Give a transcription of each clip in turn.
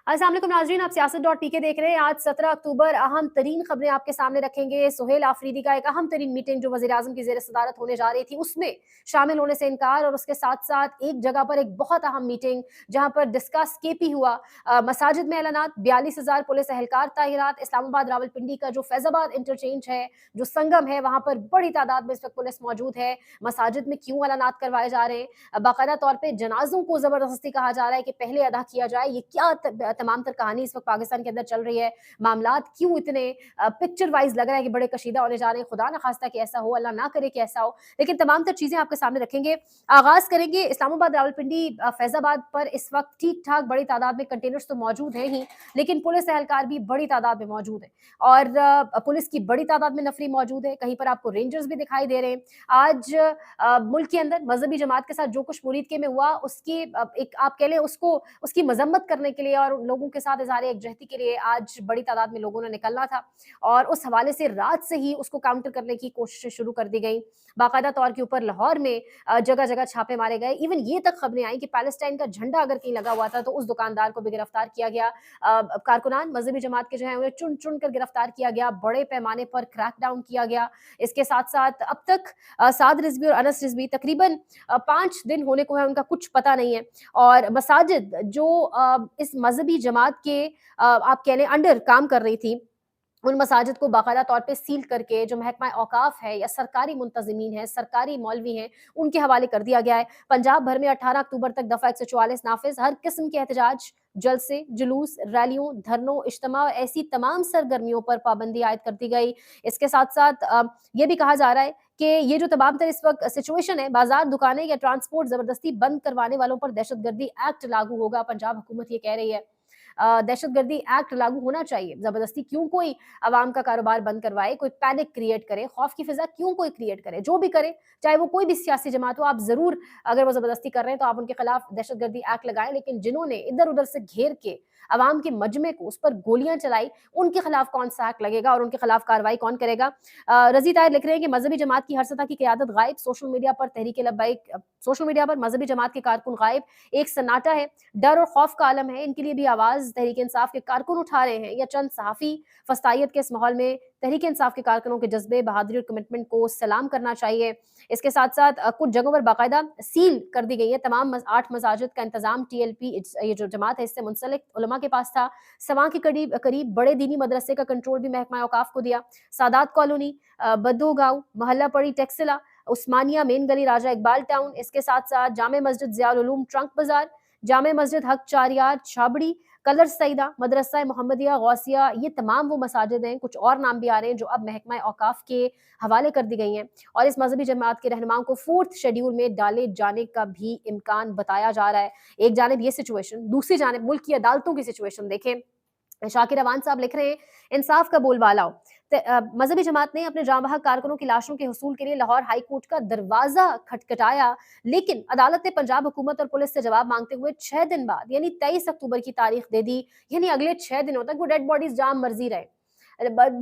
अस्सलाम वालेकुम नाज़रीन, आप सियासत.pk देख रहे हैं। आज 17 अक्टूबर अहम तरीन खबरें आपके सामने रखेंगे। सुहेल आफरीदी का एक अहम तरीन मीटिंग जो वज़ीर-ए-आज़म की ज़ेर सदारत होने जा रही थी, उसमें शामिल होने से इनकार, और उसके साथ-साथ एक जगह पर एक बहुत अहम मीटिंग जहाँ पर डिस्कस केपी हुआ। मसाजिद में ऐलानात, 42,000 पुलिस एहलकार ताहिरात, इस्लामाबाद रावलपिंडी का जो फैज़ाबाद इंटरचेंज है, जो संगम है, वहाँ पर बड़ी तादाद में इस वक्त पुलिस मौजूद है। मसाजिद में क्यों ऐलानात करवाए जा रहे हैं, बाकायदा तौर पर जनाजों को ज़बरदस्ती कहा जा रहा है कि पहले अदा किया जाए, ये क्या तमाम तर कहानी इस वक्त पाकिस्तान के अंदर चल रही है। मामलात क्यों इतने पिक्चर वाइज लग रहा है कि बड़े कशीदा होने जा रहे हैं। खुदा ना खास्ता कि ऐसा हो, अल्लाह ना करे कि ऐसा हो, लेकिन तमाम तर चीजें आपके सामने रखेंगे। आगाज करेंगे इस्लामाबाद रावलपिंडी फैजाबाद पर। इस वक्त ठीक ठाक बड़ी तादाद में कंटेनर्स तो मौजूद हैं ही, लेकिन पुलिस एहलकार भी बड़ी तादाद में मौजूद है, और पुलिस की बड़ी तादाद में नफरी मौजूद है। कहीं पर आपको रेंजर्स भी दिखाई दे रहे हैं। आज मुल्क के अंदर मजहबी जमात के साथ जो कुछ मुरीद के में हुआ, उसकी एक आप कह लें उसको उसकी मजम्मत करने के लिए और लोगों के साथ इज़हार यकजहती के लिए आज बड़ी तादाद में लोगों ने निकलना था, और उस हवाले से रात से ही उसको काउंटर करने की कोशिशें शुरू कर दी गई। बाकायदा तौर के ऊपर लाहौर में जगह जगह छापे मारे गए। इवन ये तक खबरें आई कि पैलेस्टाइन का झंडा अगर कहीं लगा हुआ था तो उस दुकानदार को भी गिरफ्तार किया गया। कारकुनान मजहबी जमात के जो है उन्हें चुन चुन कर गिरफ्तार किया गया, बड़े पैमाने पर क्रैकडाउन किया गया। इसके साथ साथ अब तक साद रिजवी और अनस रिजवी तकरीबन 5 दिन होने को है, उनका कुछ पता नहीं है। और मसाजिद जो इस मजहबी जमात के आप कह लें अंडर काम कर रही थी, उन मसाजिद को बाकायदा तौर पे सील करके जो महकमा औकाफ है या सरकारी मुंतज़िमीन है, सरकारी मौलवी हैं, उनके हवाले कर दिया गया है। पंजाब भर में 18 अक्टूबर तक दफ़ा 144 नाफिज। हर किस्म के एहतजाज, जलसे, जुलूस, रैलियों, धरनों, इज्तिमा और ऐसी तमाम सरगर्मियों पर पाबंदी आयद कर दी गई। इसके साथ साथ ये भी कहा जा रहा है कि ये जो तमाम तर इस वक्त सिचुएशन है, बाजार, दुकानें या ट्रांसपोर्ट ज़बरदस्ती बंद करवाने वालों पर दहशतगर्दी एक्ट लागू होगा। पंजाब हुकूमत ये कह रही है। दहशतगर्दी एक्ट लागू होना चाहिए। जबरदस्ती क्यों कोई अवाम का कारोबार बंद करवाए, कोई पैनिक क्रिएट करे, खौफ की फिजा क्यों कोई क्रिएट करे। जो भी करे, चाहे वो कोई भी सियासी जमात हो, आप जरूर अगर वो जबरदस्ती कर रहे हैं तो आप उनके खिलाफ दहशतगर्दी एक्ट लगाएं, लेकिन जिन्होंने इधर उधर से घेर के अवाम के मजमे को उस पर गोलियां चलाई, उनके खिलाफ कौन सा एक्ट लगेगा और उनके खिलाफ कार्रवाई कौन करेगा। रजी ताहिर लिख रहे हैं कि मजहबी जमात की हर सतह की क़यादत गायब, सोशल मीडिया पर तहरीक लब्बैक, सोशल मीडिया पर मजहबी जमात के कारकुन गायब, एक सन्नाटा है, डर और खौफ का आलम है। इनके लिए भी आवाज़ तहरीक इंसाफ के कारकुन उठा रहे हैं, या चंद सहाफ़ी। फस्तायत के इस माहौल में तहरीक इंसाफ के कारकुनों के जज्बे, बहादुरी और कमिटमेंट को सलाम करना चाहिए। इसके साथ साथ कुछ जगहों पर बाकायदा सील कर दी गई है तमाम 8 मसाजिद का इंतजाम TLP ये जो जमात है इससे मुंसलिक उलमा के पास था। सवा के करीब करीब बड़े दीनी मदरसे का कंट्रोल भी महकमा औकाफ को दिया। सादात कॉलोनी, बद्दो गाँव, मोहल्ला पड़ी टेक्सिला, उस्मानिया मेन गली, राजा इकबाल टाउन, इसके साथ साथ जामे मस्जिद ज़ियाउल उलूम ट्रंक बाजार, जामे मस्जिद हक चारियार छाबड़ी, कलर सईदा, मदरसा मोहम्मदिया गौसिया, ये तमाम वो मसाजिद हैं। कुछ और नाम भी आ रहे हैं जो अब महकमा औकाफ के हवाले कर दी गई हैं, और इस मजहबी जमात के रहनुमाओं को 4th शेड्यूल में डाले जाने का भी इम्कान बताया जा रहा है। एक जानिब ये सिचुएशन, दूसरी जानिब मुल्क की अदालतों की सिचुएशन देखें। शाकिर अवान साहब लिख रहे हैं, इंसाफ का बोलबाला हो। मजहबी जमात ने अपने जांबाहक कारकुनों की लाशों के हुसूल के लिए लाहौर हाई कोर्ट का दरवाजा खटखटाया, लेकिन अदालत ने पंजाब हुकूमत और पुलिस से जवाब मांगते हुए 6 दिन बाद यानी 23 अक्टूबर की तारीख दे दी। यानी अगले 6 दिनों तक वो डेड बॉडीज जहां मर्जी रहे,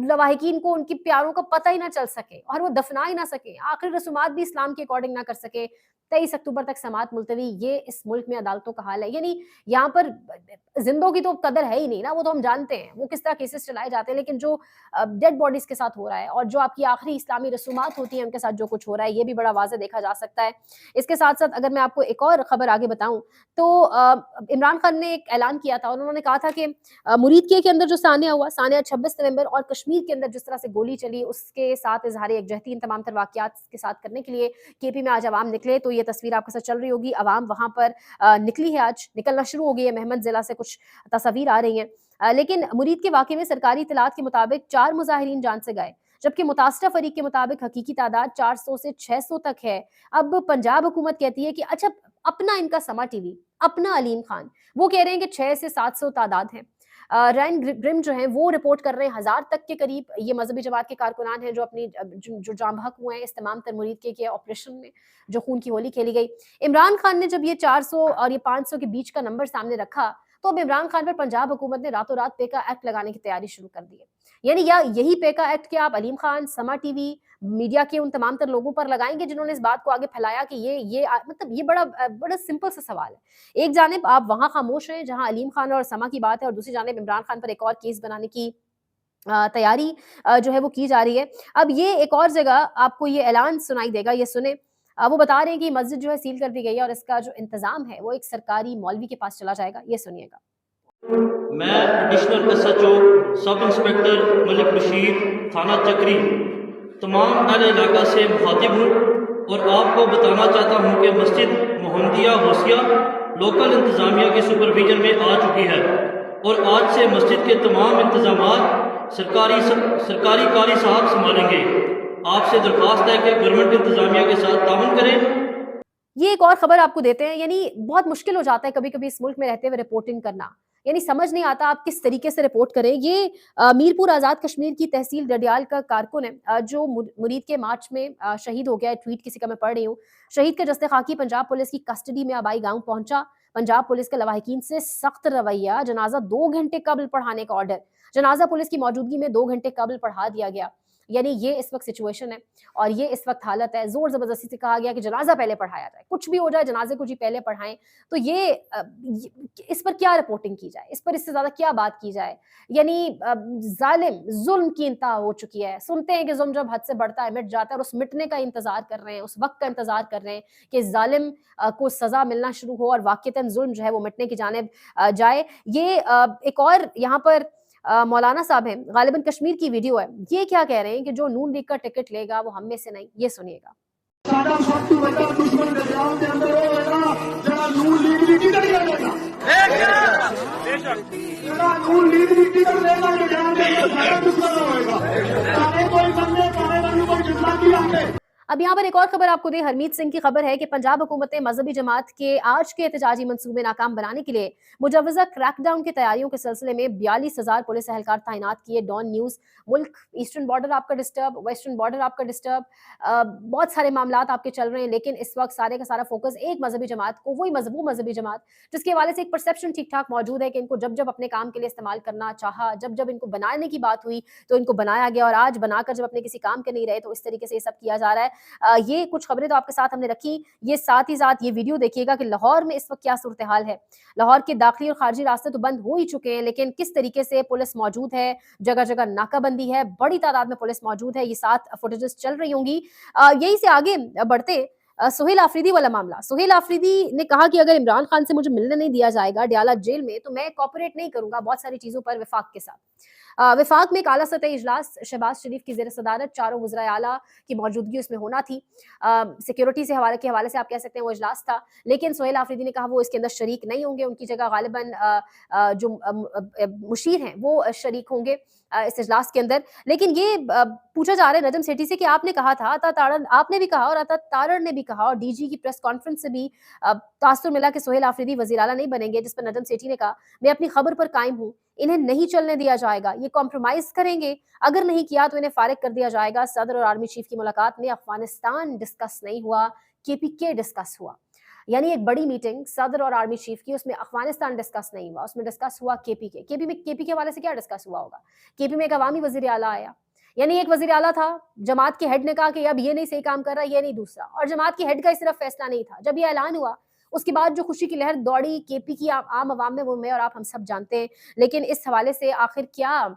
लवाहिकीन को उनके प्यारों का पता ही ना चल सके और वो दफना ही ना सके, आखिरी रसूमात भी इस्लाम के अकॉर्डिंग ना कर सके। 23 अक्टूबर तक समात मुलतवी, ये इस मुल्क में अदालतों का हाल है। यानी यहाँ पर जिंदों की तो कदर है ही नहीं ना, वो तो हम जानते हैं वो किस तरह केसेस चलाए जाते हैं, लेकिन जो डेड बॉडीज के साथ हो रहा है और जो आपकी आखिरी इस्लामी रसूमात होती हैं उनके साथ जो कुछ हो रहा है, ये भी बड़ा वाज़ेह देखा जा सकता है। इसके साथ साथ अगर मैं आपको एक और खबर आगे बताऊं तो इमरान खान ने एक ऐलान किया था और उन्होंने कहा था कि मुरीद के अंदर जो सानिया हुआ, सानिया 26 नवंबर, और कश्मीर के अंदर जिस तरह से गोली चली, उसके साथ इजहार यकजहती इन तमाम तर वाक़यात के साथ करने के लिए केपी में आज अवाम निकले। तो ये तस्वीर आपके साथ चल रही होगी, अवाम वहाँ पर निकली है, आज निकलना शुरू हो गई है। महमद जिला से कुछ तस्वीर आ रही हैं। लेकिन मुरीद के वाक़े में सरकारी इत्तलात के मुताबिक 4 मुजाहिरीन जान से गए, जबकि मुतासरा फरीक के मुताबिक हकीकी तादाद 400 से 600 तक है। अब पंजाब हुकूमत कहती है कि अच्छा, अपना इनका समा टीवी, अपना अलीम खान, वो कह रहे हैं कि 6 से 700 तादाद है। रैन ग्रिम जो है वो रिपोर्ट कर रहे हैं 1000 तक के करीब ये मजहबी जमात के कारकुनान हैं जो अपनी जो जाम बहक हुए हैं इस तमाम तर मुरीद के ऑपरेशन में जो खून की होली खेली गई। इमरान खान ने जब ये 400 और ये 500 के बीच का नंबर सामने रखा तो अब इमरान खान पर पंजाब हुकूमत ने रातों रात पेका एक्ट लगाने की तैयारी शुरू कर दी है। यानी या यही पेका एक्ट के आप अलीम खान, समा टीवी, मीडिया के उन तमाम तर लोगों पर लगाएंगे जिन्होंने इस बात को आगे फैलाया कि मतलब ये बड़ा सिंपल सा सवाल है। एक जानिब आप वहां खामोश हैं जहां अलीम खान और समा की बात है, और दूसरी जानिब इमरान खान पर एक और केस बनाने की तैयारी जो है वो की जा रही है। अब ये एक और जगह आपको ये ऐलान सुनाई देगा, ये सुने। वो बता रहे हैं कि मस्जिद जो है सील कर दी गई है और इसका जो इंतजाम है वो एक सरकारी मौलवी के पास चला जाएगा। ये सुनिएगा। मैं additional SHO sub inspector Malik Bashir थाना चक्री तमाम अहल इलाका से मुखातिब हूँ और आपको बताना चाहता हूँ कि मस्जिद मोहम्मदिया होसिया लोकल इंतज़ामिया के सुपरविजन में आ चुकी है और आज से मस्जिद के तमाम इंतजामात सरकारी कारी साहब संभालेंगे। आपसे दरख्वास्त है कि गवर्नमेंट इंतजामिया के साथ ताउन करें। ये एक और खबर आपको देते हैं, यानी बहुत मुश्किल हो जाता है कभी कभी इस मुल्क में रहते हुए रिपोर्टिंग करना, यानी समझ नहीं आता आप किस तरीके से रिपोर्ट करें। ये मीरपुर आजाद कश्मीर की तहसील डडियाल का कारकुन है जो मुरीद के मार्च में शहीद हो गया है। ट्वीट किसी का मैं पढ़ रही हूँ। शहीद का जस्ते खाकी पंजाब पुलिस की कस्टडी में आबाई गांव पहुंचा। पंजाब पुलिस के लवाहिकीन से सख्त रवैया, जनाजा 2 घंटे कबल पढ़ाने का ऑर्डर। जनाजा पुलिस की मौजूदगी में 2 घंटे कबल पढ़ा दिया गया। यानी ये इस वक्त सिचुएशन है और ये इस वक्त हालत है। जोर जबरदस्ती से कहा गया कि जनाजा पहले पढ़ाया जाए, कुछ भी हो जाए जनाजे को जी पहले पढ़ाएं। तो ये इस पर क्या रिपोर्टिंग की जाए, इस पर इससे ज्यादा क्या बात की जाए। यानी जालिम जुल्म की इंतहा हो चुकी है। सुनते हैं कि जुल्म जब हद से बढ़ता है मिट जाता है, और उस मिटने का इंतजार कर रहे हैं, उस वक्त का इंतजार कर रहे हैं कि जालिम को सजा मिलना शुरू हो और वाकईतन जुल्म जो है वो मिटने की जानिब जाए। ये एक और यहाँ पर मौलाना साहब हैं, गालिबन कश्मीर की वीडियो है। ये क्या कह रहे हैं कि जो नून लीग का टिकट लेगा वो हम में से नहीं। ये सुनिएगा। अब यहाँ पर एक और खबर आपको दे, हरमीत सिंह की खबर है कि पंजाब हुकूमत ने मजहबी जमात के आज के एहतजाजी मंसूबे नाकाम बनाने के लिए मुजवजा क्रैकडाउन की तैयारियों के सिलसिले में 42,000 पुलिस एहलकार तैनात किए। डॉन न्यूज। मुल्क ईस्टर्न बॉर्डर आपका डिस्टर्ब, वेस्टर्न बॉर्डर आपका डिस्टर्ब, बहुत सारे मामला आपके चल रहे हैं, लेकिन इस वक्त सारे का सारा फोकस एक मजहबी जमात को, वो मजहबी जमात जिसके हवाले से एक परसेप्शन ठीक ठाक मौजूद है कि इनको जब जब अपने काम के लिए इस्तेमाल करना चाहा, जब जब इनको बनाने की बात हुई तो इनको बनाया गया, और आज बनाकर जब अपने किसी काम के नहीं रहे तो इस तरीके से ये सब किया जा रहा है। ये कुछ खबरें तो आपके साथ हमने रखी। ये साथ ही साथ ये वीडियो देखिएगा कि लाहौर में इस वक्त क्या सूरत हाल है। लाहौर के दाखिली और खारजी रास्ते तो बंद हो ही चुके हैं, लेकिन किस तरीके से पुलिस मौजूद है, जगह जगह नाकाबंदी है, बड़ी तादाद में पुलिस मौजूद है। ये 7 फुटेजेस चल रही होंगी। यही से आगे बढ़ते सुहेल आफरीदी वाला मामला। सुहेल आफरीदी ने कहा कि अगर इमरान खान से मुझे मिलने नहीं दिया जाएगा डयाला जेल में तो मैं कॉपरेट नहीं करूंगा बहुत सारी चीजों पर वफाक के साथ। वफाक में एक आला सतह इजलास शहबाज शरीफ की ज़ेर सदारत 4 वज़राए आला की मौजूदगी उसमें होना थी। सिक्योरिटी से हवाले से आप कह सकते हैं वो इजलास था, लेकिन सुहेल आफरीदी ने कहा वो इसके अंदर शरीक नहीं होंगे। उनकी जगह गालिबन जो मुशीर हैं वो शरीक होंगे इस इजलास के अंदर। लेकिन ये पूछा जा रहा है नजम सेठी से कि आपने कहा था, आपने भी कहा और अता तारड़ ने भी कहा, और डीजी की प्रेस कॉन्फ्रेंस से भी तासुर मिला कि सुहेल आफरीदी वज़ीर आला नहीं बनेंगे, जिस पर नजम सेठी ने कहा मैं अपनी खबर पर कायम हूँ, इन्हें नहीं चलने दिया जाएगा, ये कॉम्प्रोमाइज करेंगे, अगर नहीं किया तो इन्हें फारिग कर दिया जाएगा। सदर और आर्मी चीफ की मुलाकात में अफगानिस्तान डिस्कस नहीं हुआ, KPK डिस्कस हुआ। यानी एक बड़ी मीटिंग सदर और आर्मी चीफ की, उसमें अफगानिस्तान डिस्कस नहीं हुआ, उसमें डिस्कस हुआ KPK वाले से क्या डिस्कस हुआ होगा। KP में एक अवामी वजीर आला आया, यानी एक वजीर आला था, जमात के हेड ने कहा कि अब ये नहीं सही काम कर रहा, ये नहीं दूसरा, और जमात के हेड का सिर्फ फैसला नहीं था। जब ये ऐलान हुआ उसके बाद जो खुशी की लहर दौड़ी KP की आम आवाम में, वो मैं और आप हम सब जानते हैं। लेकिन इस हवाले से आखिर क्या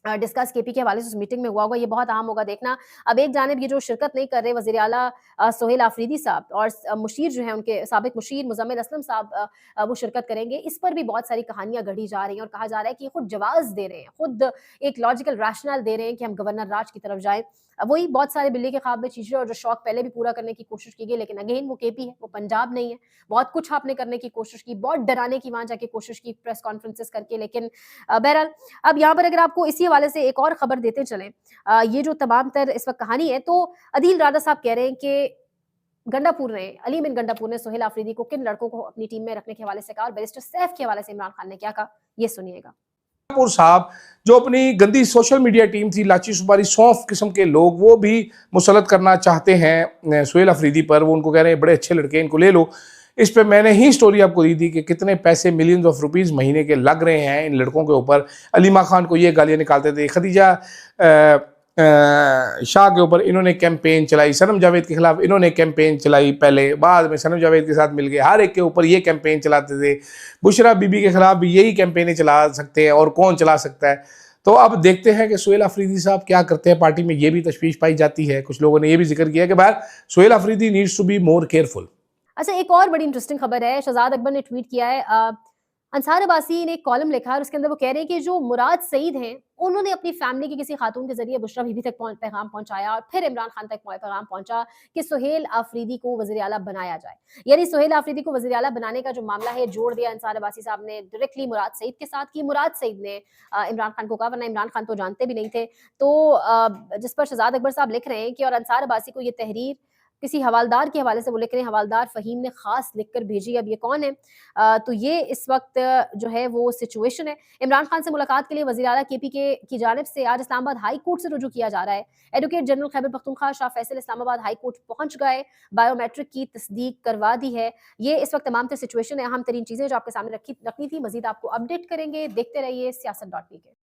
डिस्कस KP के हवाले से उस मीटिंग में हुआ होगा, ये बहुत अहम होगा देखना। अब एक जानिब ये जो शिरकत नहीं कर रहे वज़ीर आला सुहेल आफरीदी साहब और मुशीर जो है उनके साबिक मुशीर मुजम्मिल असलम साहब वो शिरकत करेंगे, इस पर भी बहुत सारी कहानियां गढ़ी जा रही हैं और कहा जा रहा है कि खुद जवाज दे रहे हैं, खुद एक लॉजिकल रैशनल दे रहे हैं कि हम गवर्नर राज की तरफ जाएं। वही बहुत सारे बिल्ली के ख्वाब में चीजें और जो शौक पहले भी पूरा करने की कोशिश की गई, लेकिन अगेन वो KP है, वो पंजाब नहीं है। बहुत कुछ आपने करने की कोशिश की, बहुत डराने की वहां जाके कोशिश की प्रेस कॉन्फ्रेंसेस करके, लेकिन बहरहाल अब यहाँ पर अगर आपको इसी हवाले से एक और खबर देते चलें, ये जो तमाम तर इस वक्त कहानी है, तो अदील राधा साहब कह रहे हैं कि गंडापुर ने, अली बिन गंडापुर ने सुहेल आफरीदी को किन लड़कों को अपनी टीम में रखने के हवाले से कहा, और बैरिस्टर सैफ के हवाले से इमरान खान ने क्या कहा, ये सुनिएगा। साहब जो अपनी गंदी सोशल मीडिया टीम थी, लाची सुपारी सौंफ किस्म के लोग, वो भी मुसलत करना चाहते हैं सुहेल आफरीदी पर। वो उनको कह रहे हैं बड़े अच्छे लड़के, इनको ले लो। اس پہ میں نے ہی سٹوری آپ کو دی تھی کہ کتنے پیسے ملینز آف روپیز مہینے کے لگ رہے ہیں ان لڑکوں کے اوپر. علیمہ خان کو یہ گالیاں نکالتے تھے, خدیجہ شاہ کے اوپر انہوں نے کیمپین چلائی, صنم جاوید کے خلاف انہوں نے کیمپین چلائی پہلے, بعد میں صنم جاوید کے ساتھ مل گئے, ہر ایک کے اوپر یہ کیمپین چلاتے تھے. بشرا بی بی کے خلاف بھی یہی کیمپینیں چلا سکتے ہیں, اور کون چلا سکتا ہے. تو اب دیکھتے ہیں کہ سہیل آفریدی صاحب کیا کرتے ہیں پارٹی میں, یہ بھی تشویش پائی جاتی ہے. کچھ لوگوں نے یہ بھی ذکر کیا کہ باہر Sohail Afridi needs to be more careful. اچھا, ایک اور بڑی انٹرسٹنگ خبر ہے, شہزاد اکبر نے ٹویٹ کیا ہے, انصار عباسی نے ایک کالم لکھا اور اس کے اندر وہ کہہ رہے ہیں کہ جو مراد سعید ہیں انہوں نے اپنی فیملی کی کسی خاتون کے ذریعے بشرا بی بی تک پیغام پہنچایا اور پھر عمران خان تک پیغام پہنچا کہ سہیل آفریدی کو وزیر اعلیٰ بنایا جائے. یعنی سہیل آفریدی کو وزیر اعلیٰ بنانے کا جو معاملہ ہے جوڑ دیا انصار عباسی صاحب نے ڈائریکٹلی مراد سعید کے ساتھ, کی مراد سعید نے عمران خان کو کہا, ورنہ عمران خان تو جانتے بھی نہیں تھے. تو جس پر شہزاد اکبر صاحب لکھ رہے ہیں کہ اور انصار عباسی کو یہ تحریر کسی حوالدار کے حوالے سے وہ لکھ رہے ہیں, حوالدار فہیم نے خاص لکھ کر بھیجی. اب یہ کون ہے؟ تو یہ اس وقت جو ہے وہ سچویشن ہے. عمران خان سے ملاقات کے لیے وزیر اعلیٰ کے پی کے کی جانب سے آج اسلام آباد ہائی کورٹ سے رجوع کیا جا رہا ہے. ایڈوکیٹ جنرل خیبر پختونخوا شاہ فیصل اسلام آباد ہائی کورٹ پہنچ گئے, بایو میٹرک کی تصدیق کروا دی ہے. یہ اس وقت تمام تر سچویشن ہے, اہم ترین چیزیں جو آپ کے سامنے رکھنی تھی. مزید آپ کو اپڈیٹ کریں گے, دیکھتے رہیے سیاست.pk.